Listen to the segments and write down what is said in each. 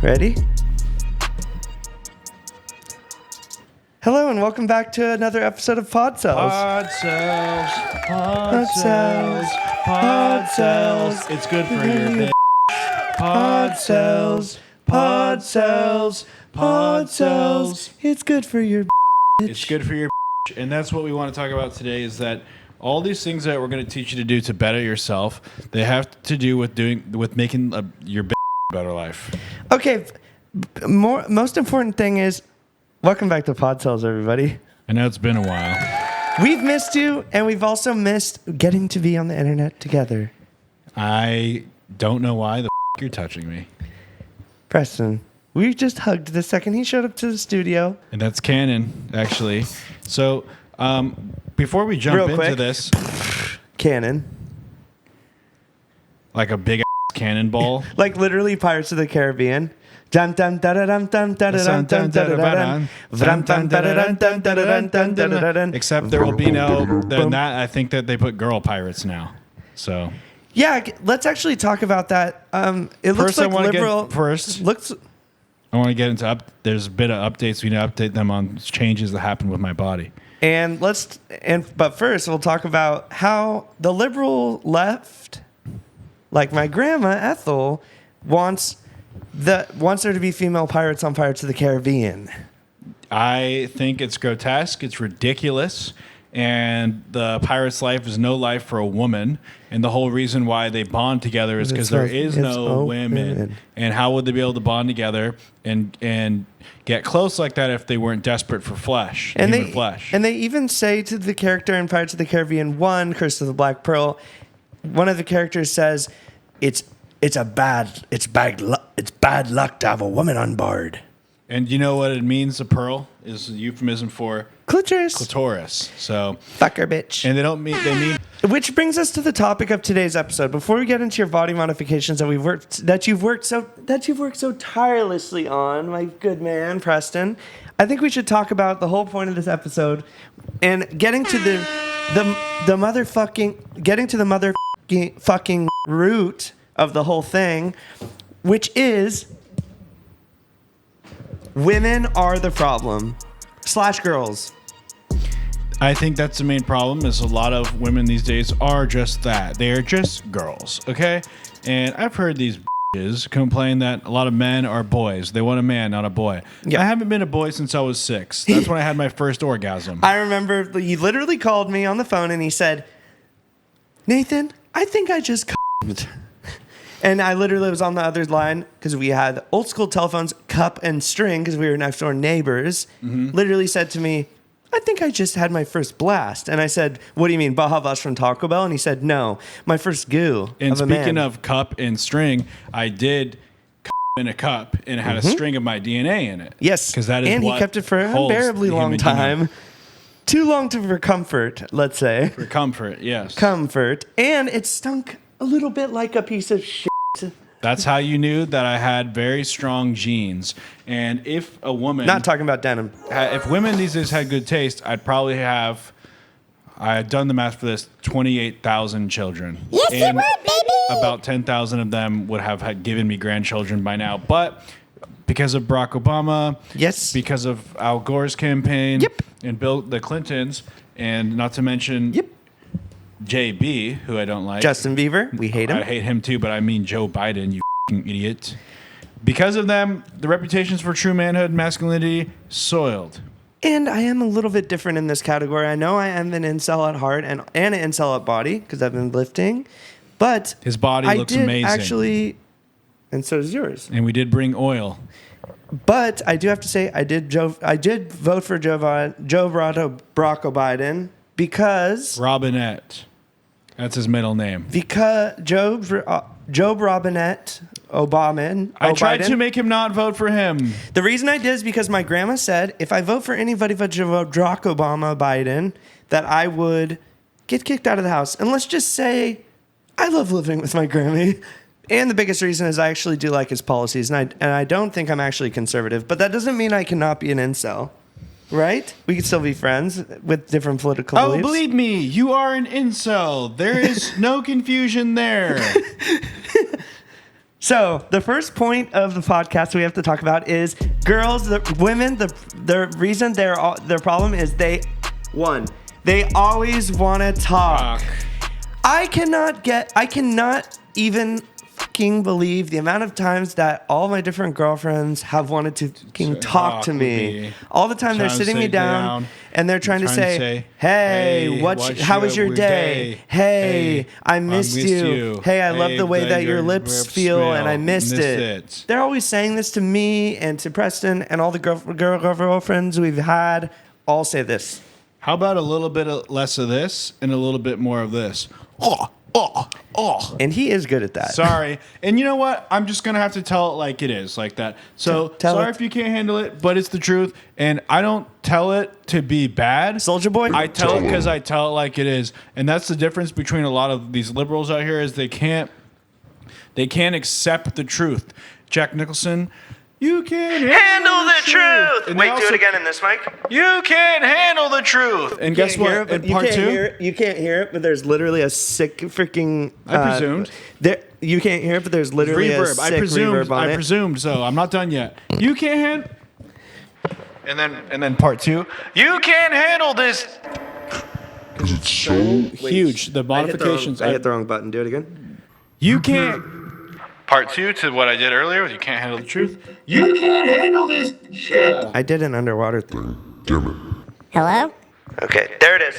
Ready? Hello and welcome back to another episode of Pod Cells. Pod cells. It's good for your bitch. Pod cells. It's good for your bitch. It's good for your bitch. And that's what we want to talk about today is that all these things that we're going to teach you to do to better yourself, they have to do with making your bitch a better life. Okay, most important thing is, welcome back to Pod Cells, everybody. I know it's been a while. We've missed you, and we've also missed getting to be on the internet together. I don't know why the you're touching me. Preston, we just hugged the second he showed up to the studio. And that's canon, actually. So, before we jump into this... Cannon. Like a big cannonball? Like literally Pirates of the Caribbean. Except there will be no... I think that they put girl pirates now. So... Yeah, let's actually talk about that. It looks like liberal... I want to get into... There's a bit of updates. We need to update them on changes that happen with my body. But first, we'll talk about how the liberal left, like my grandma Ethel, wants there to be female pirates on Pirates of the Caribbean. I think it's grotesque. It's ridiculous. And the pirate's life is no life for a woman. And the whole reason why they bond together is because there is no women. And how would they be able to bond together and get close like that if they weren't desperate for flesh, human flesh? And they even say to the character in Pirates of the Caribbean 1, Curse of the Black Pearl, one of the characters says, it's bad luck to have a woman on board. And you know what it means, a pearl is a euphemism for clitoris. So fuck her, bitch. And they mean which brings us to the topic of today's episode. Before we get into your body modifications that you've worked so tirelessly on, my good man, Preston, I think we should talk about the whole point of this episode and getting to the motherfucking root of the whole thing, which is women are the problem. / girls. I think that's the main problem is a lot of women these days are just that. They are just girls, okay? And I've heard these bitches complain that a lot of men are boys. They want a man, not a boy. Yeah. I haven't been a boy since I was 6. That's when I had my first orgasm. I remember you literally called me on the phone and he said, Nathan, I think I just c***ed. And I literally was on the other line because we had old school telephones, cup and string, because we were next door neighbors. Mm-hmm. Literally said to me, I think I just had my first blast. And I said, what do you mean, Baja Blast from Taco Bell? And he said, no, my first goo. And of a man. Speaking of cup and string, I did in a cup and it had a string of my DNA in it. Yes. Because that is and he kept it for an unbearably long time. Too long for comfort, let's say. For comfort, yes. Comfort. And it stunk a little bit like a piece of shit. That's how you knew that I had very strong genes. And if a woman... Not talking about denim. If women these days had good taste, I'd probably have... I had done the math for this, 28,000 children. Yes, and you would, baby! About 10,000 of them would have had given me grandchildren by now. But because of Barack Obama... Yes. Because of Al Gore's campaign... Yep. And Bill the Clintons, and not to mention... Yep. JB, who I don't like. Justin Bieber, we hate him. I hate him too, but I mean Joe Biden, you f***ing idiot. Because of them, the reputations for true manhood and masculinity soiled. And I am a little bit different in this category. I know I am an incel at heart and an incel at body because I've been lifting, but his body looks amazing. Actually, and so does yours. And we did bring oil. But I do have to say I did vote for Joe Barack Biden because Robinette. That's his middle name. Because Joe Robinette Obama. I tried to make him not vote for him. The reason I did is because my grandma said if I vote for anybody but Barack Obama Biden, that I would get kicked out of the house. And let's just say I love living with my Grammy. And the biggest reason is I actually do like his policies. And I don't think I'm actually conservative. But that doesn't mean I cannot be an incel. Right? We can still be friends with different political beliefs. Oh, believe me, you are an incel. There is no confusion there. So the first point of the podcast we have to talk about is girls, women. The reason their problem is they always want to talk. I cannot even fucking believe the amount of times that all my different girlfriends have wanted to fucking talk to me. All the time they're sitting me down and they're trying to say, hey, how was your day? Hey, I missed you. Hey, I love the way that your lips feel and I missed it. They're always saying this to me and to Preston, and all the girlfriends we've had all say this. How about a little bit less of this and a little bit more of this? And he is good at that. Sorry. And you know what? I'm just going to have to tell it like it is, like that. So, sorry if you can't handle it, but it's the truth. And I don't tell it to be bad. Soldier Boy? I tell it because I tell it like it is. And that's the difference between a lot of these liberals out here is they can't accept the truth. Jack Nicholson, you can't handle the truth. And wait, do it again in this mic. You can't handle the truth. And guess what? In part two, you can't hear it, but there's literally a sick freaking. I presumed. You can't hear it, but there's literally reverb. a sick reverb on it. I presumed. So I'm not done yet. You can't handle. And then part two. You can't handle this. Because it's so huge. The modifications. I hit the wrong button. Do it again. You can't. Part two to what I did earlier. You can't handle the truth. You can't handle this. Yeah. I did an underwater thing. damn it. Hello? Okay, there it is.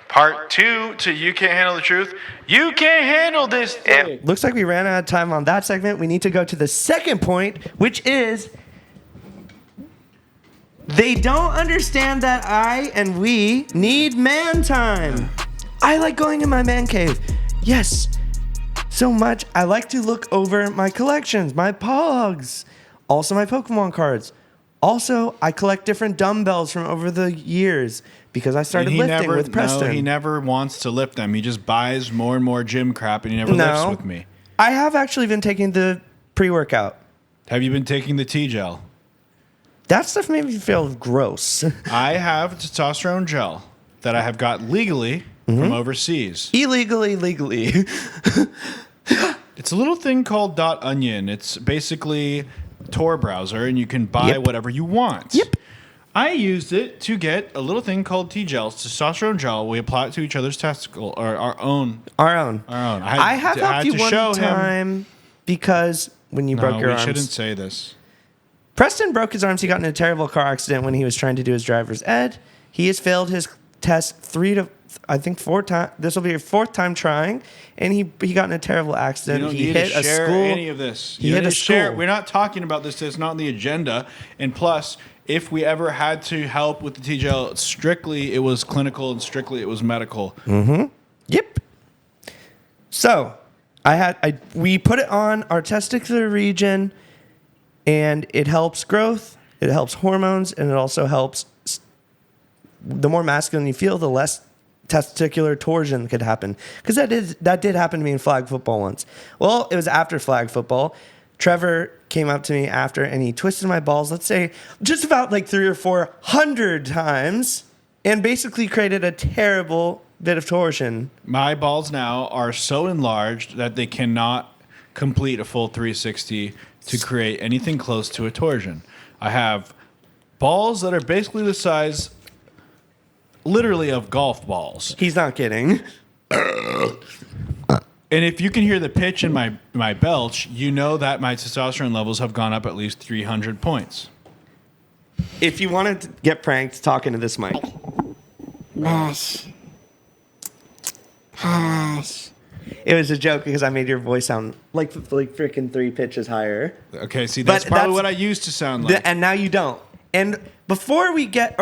Part two to you can't handle the truth. You can't handle this thing. Looks like we ran out of time on that segment. We need to go to the second point, which is they don't understand that I and we need man time. I like going in my man cave. Yes. So much. I like to look over my collections, my Pogs, also my Pokemon cards. Also, I collect different dumbbells from over the years because I started lifting with Preston. No, he never wants to lift them. He just buys more and more gym crap, and he never lifts with me. I have actually been taking the pre-workout. Have you been taking the T-gel? That stuff made me feel gross. I have testosterone gel that I have got legally from overseas. Illegally, legally. It's a little thing called .onion. It's basically Tor browser, and you can buy whatever you want. Yep. I used it to get a little thing called T-gel, testosterone gel. We apply it to each other's testicle, or our own. I have helped you one time because when you broke your arms. No, we shouldn't say this. Preston broke his arms. He got in a terrible car accident when he was trying to do his driver's ed. He has failed his test 4 times. This will be your 4th time trying, and he got in a terrible accident. He hit a school. Any of this. He hit a school. We're not talking about this. It's not on the agenda. And plus, if we ever had to help with the T-gel, strictly it was clinical and strictly it was medical. Mm-hmm. Yep. So we put it on our testicular region, and it helps growth. It helps hormones, and it also helps. The more masculine you feel, the less testicular torsion could happen. Because that did happen to me in flag football once. Well, it was after flag football. Trevor came up to me after, and he twisted my balls, let's say, just about like 300 or 400 times, and basically created a terrible bit of torsion. My balls now are so enlarged that they cannot complete a full 360 to create anything close to a torsion. I have balls that are basically the size, literally, of golf balls. He's not kidding. And if you can hear the pitch in my belch, you know that my testosterone levels have gone up at least 300 points. If you want to get pranked, talk into this mic. Hush. Hush. It was a joke because I made your voice sound like freaking 3 pitches higher. Okay, see, that's probably what I used to sound like. And now you don't. And before we get,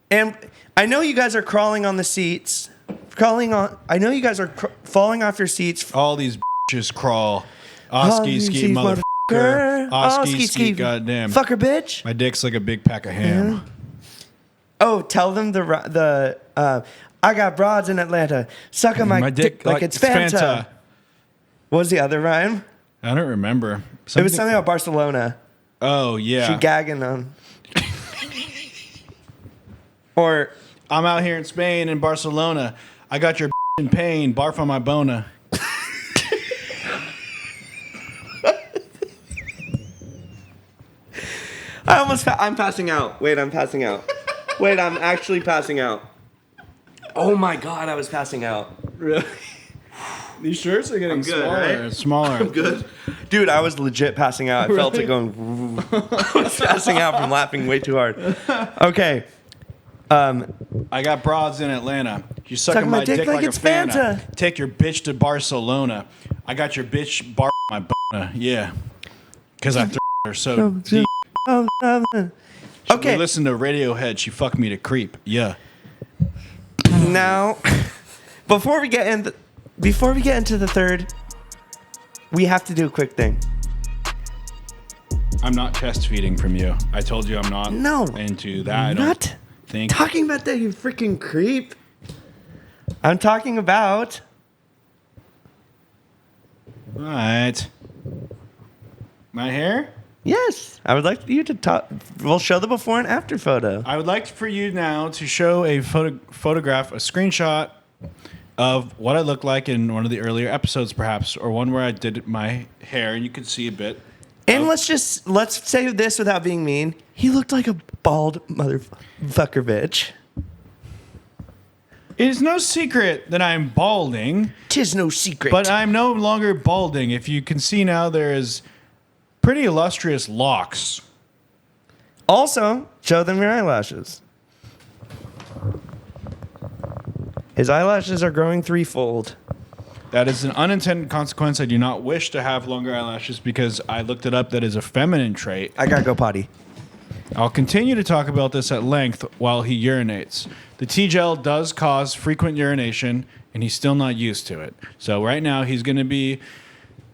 and I know you guys are crawling on the seats. I know you guys are falling off your seats. All these bitches crawl. Oski ski, motherfucker. Oski ski, goddamn. Fucker, bitch. My dick's like a big pack of ham. Yeah. Oh, tell them I got broads in Atlanta. Suck on my dick like it's Fanta. What was the other rhyme? I don't remember. It was something about Barcelona. Oh, yeah. She gagging them. Or I'm out here in Spain, in Barcelona. I got your in pain, barf on my bona. I'm passing out. Wait, I'm passing out. Wait, I'm actually passing out. Oh my God, I was passing out. Really? These shirts are getting good, smaller right? and smaller. I'm good. Dude, I was legit passing out. I felt it going. I was passing out from laughing way too hard. Okay. I got broads in Atlanta. You sucking my dick like it's a Fanta. Fanta. Take your bitch to Barcelona. I got your bitch bar my yeah. Because I threw her so deep. Okay. We listen to Radiohead. She fucked me to creep. Yeah. Now, before we get into the third, we have to do a quick thing. I'm not chest feeding from you. I told you I'm not into that. I don't think. Talking about that, you freaking creep. I'm talking about. All right. My hair? Yes, I would like you to talk. We'll show the before and after photo. I would like for you now to show a photograph, a screenshot of what I look like in one of the earlier episodes, perhaps, or one where I did my hair, and you can see a bit. And let's say this without being mean. He looked like a bald motherfucker bitch. It is no secret that I'm balding. 'Tis no secret. But I'm no longer balding. If you can see now, there is pretty illustrious locks. Also, show them your eyelashes. His eyelashes are growing threefold. That is an unintended consequence. I do not wish to have longer eyelashes because I looked it up. That is a feminine trait. I gotta go potty. I'll continue to talk about this at length while he urinates. The T-gel does cause frequent urination, and he's still not used to it. So right now, he's going to be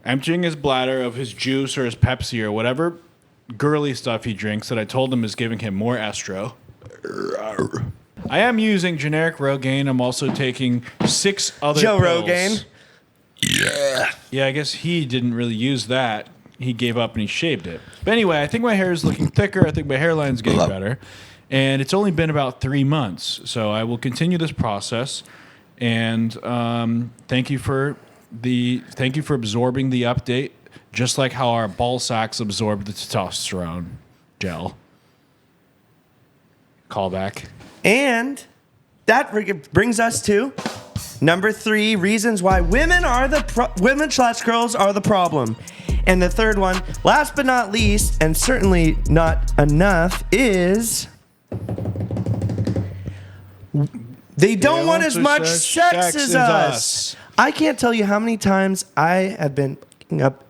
emptying his bladder of his juice or his Pepsi or whatever girly stuff he drinks that I told him is giving him more estro. I am using generic Rogaine. I'm also taking 6 other Joe pills. Rogaine. Yeah, I guess he didn't really use that. He gave up and he shaved it. But anyway, I think my hair is looking thicker. I think my hairline's getting better. And it's only been about 3 months. So I will continue this process. And thank you for absorbing the update, just like how our ball sacks absorb the testosterone gel. Callback. And that brings us to number 3 reasons why women / girls are the problem. And the third one, last but not least, and certainly not enough, is they don't want as much sex as us. I can't tell you how many times I have been up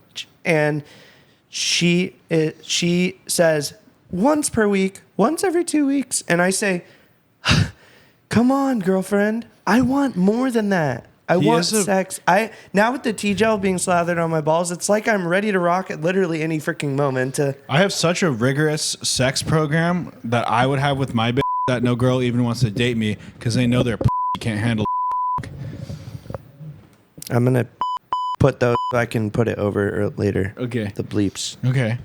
and she says once per week, once every 2 weeks, and I say, come on, girlfriend, I want more than that. I want sex. Now with the T-gel being slathered on my balls, it's like I'm ready to rock at literally any freaking moment. I have such a rigorous sex program that I would have with my bitch that no girl even wants to date me because they know their can't handle. I'm gonna put those so I can put it over later. Okay. The bleeps. Okay.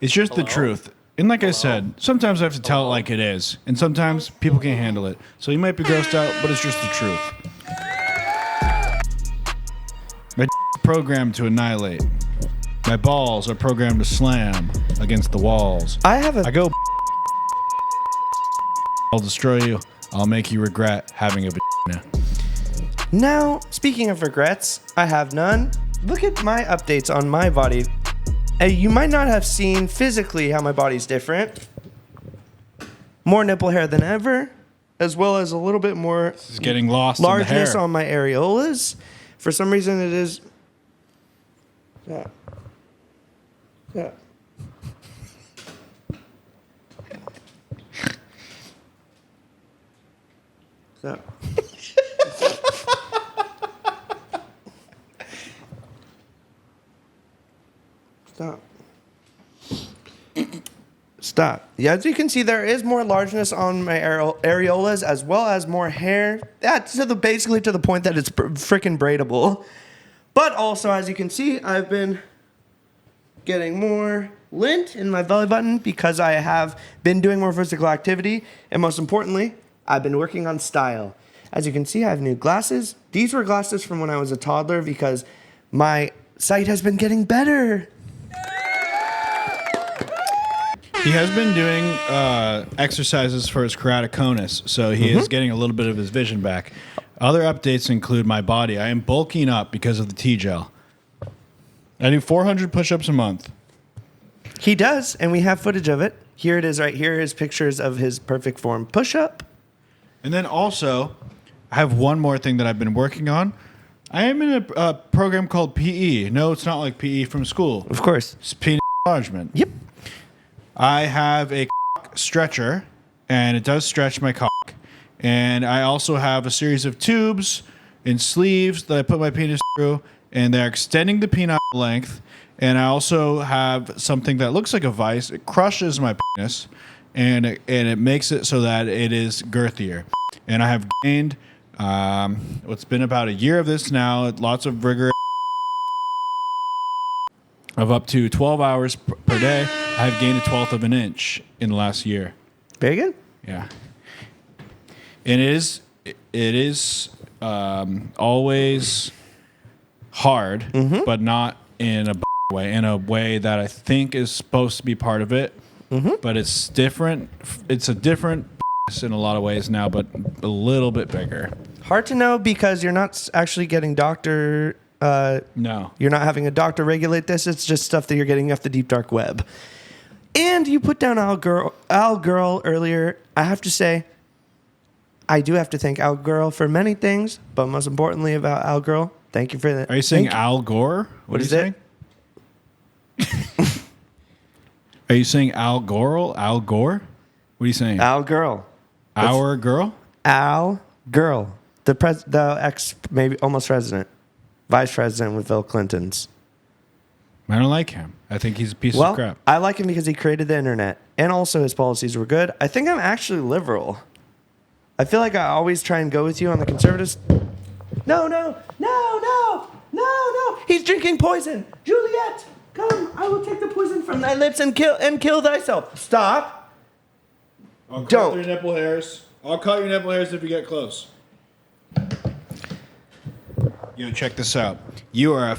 It's just the truth. And like I said, sometimes I have to tell it like it is. And sometimes people can't handle it. So you might be grossed out, but it's just the truth. My programmed to annihilate. My balls are programmed to slam against the walls. I go, I'll destroy you. I'll make you regret having a vagina. Now, speaking of regrets, I have none. Look at my updates on my body. You might not have seen physically how my body's different. More nipple hair than ever, as well as a little bit more It's getting lost largeness in the hair. on my areolas. For some reason, it is. Yeah. So. Stop. Yeah, as you can see, there is more largeness on my areolas as well as more hair. That's basically to the point that it's freaking braidable. But also, as you can see, I've been getting more lint in my belly button because I have been doing more physical activity. And most importantly, I've been working on style. As you can see, I have new glasses. These were glasses from when I was a toddler because my sight has been getting better. He has been doing exercises for his keratoconus, so he is getting a little bit of his vision back. Other updates include my body. I am bulking up because of the T-gel. I do 400 push-ups a month. He does, and we have footage of it. Here it is right here. Is pictures of his perfect form push-up. And then also, I have one more thing that I've been working on. I am in a program called PE. No, it's not like PE from school. Of course. It's penis enlargement. Yep. I have a stretcher, and it does stretch my cock. And I also have a series of tubes and sleeves that I put my penis through, and they're extending the penile length. And I also have something that looks like a vice. It crushes my penis, and it makes it so that it is girthier. And I have gained, it's been about a year of this now, lots of rigor of up to 12 hours per day. I've gained a 1/12 of an inch in the last year. Very good. Yeah. And it is always hard, but not in a way. In a way that I think is supposed to be part of it, but it's different. It's a different in a lot of ways now, but a little bit bigger. Hard to know because you're not actually getting doctor. No. You're not having a doctor regulate this. It's just stuff that you're getting off the deep dark web. And you put down Al Girl earlier. I have to say, I do have to thank Al Girl for many things, but most importantly about Al Girl, thank you for that. Are you saying Al Gore? What is you it? saying? Are you saying Al Gore? Al Gore? What are you saying? Al Girl. Our girl? Al Girl. The ex, maybe almost president. Vice president with Bill Clinton's. I don't like him. I think he's a piece of crap. I like him because he created the internet, and also his policies were good. I think I'm actually liberal. I feel like I always try and go with you on the conservatives. No. He's drinking poison. Juliet, come. I will take the poison from thy lips and kill thyself. Stop. I'll cut Don't. your nipple hairs. I'll cut your nipple hairs if you get close. Yo, check this out. You are a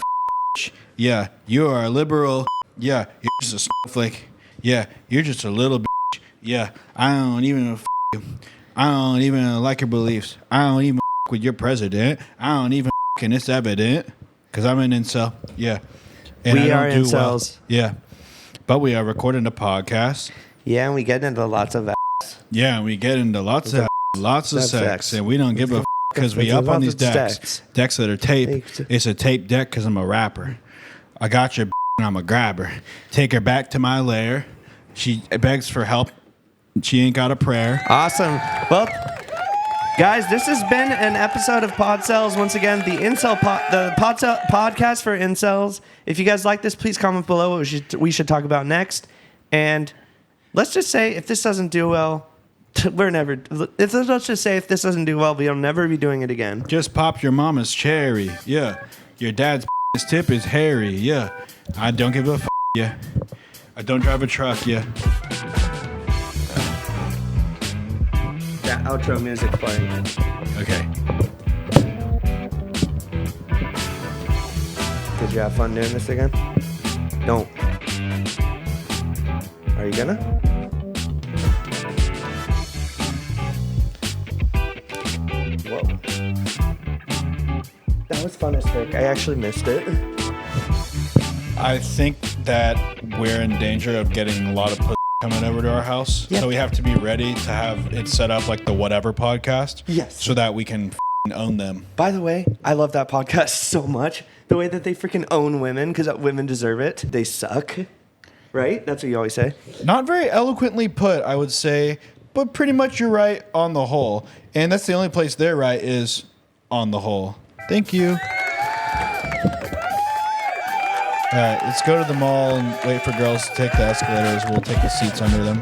yeah, you are a liberal. Yeah, you're just a snowflake. Yeah, you're just a little bitch. Yeah, I don't even you. I don't even like your beliefs. I don't even with your president. I don't even and it's evident because I'm an incel. Yeah, and We I are don't do incels. well. Yeah, but we are recording a podcast. Yeah, and we get into lots of Yeah, and we get into lots of sex, and we don't give a because we up on these decks that are taped. It's a tape deck because I'm a rapper. I got your and I'm a grabber. Take her back to my lair. She begs for help. She ain't got a prayer. Awesome. Well, guys, this has been an episode of Pod Cells. Once again, the podcast for incels. If you guys like this, please comment below what we should talk about next. And let's just say if this doesn't do well, let's just say if this doesn't do well, we'll never be doing it again. Just pop your mama's cherry. Yeah. Your dad's tip is hairy. Yeah. I don't give a f. Yeah. I don't drive a truck. Yeah. That outro music playing. Okay. Did you have fun doing this again? Don't. Are you gonna? Whoa. That was fun as heck. I actually missed it. I think that we're in danger of getting a lot of pussy coming over to our house. Yep. So we have to be ready to have it set up like the Whatever podcast. Yes. So that we can own them. By the way, I love that podcast so much. The way that they freaking own women, because women deserve it. They suck. Right? That's what you always say. Not very eloquently put, I would say, but pretty much you're right on the whole. And that's the only place they're right is on the whole. Thank you. All right, let's go to the mall and wait for girls to take the escalators. We'll take the seats under them.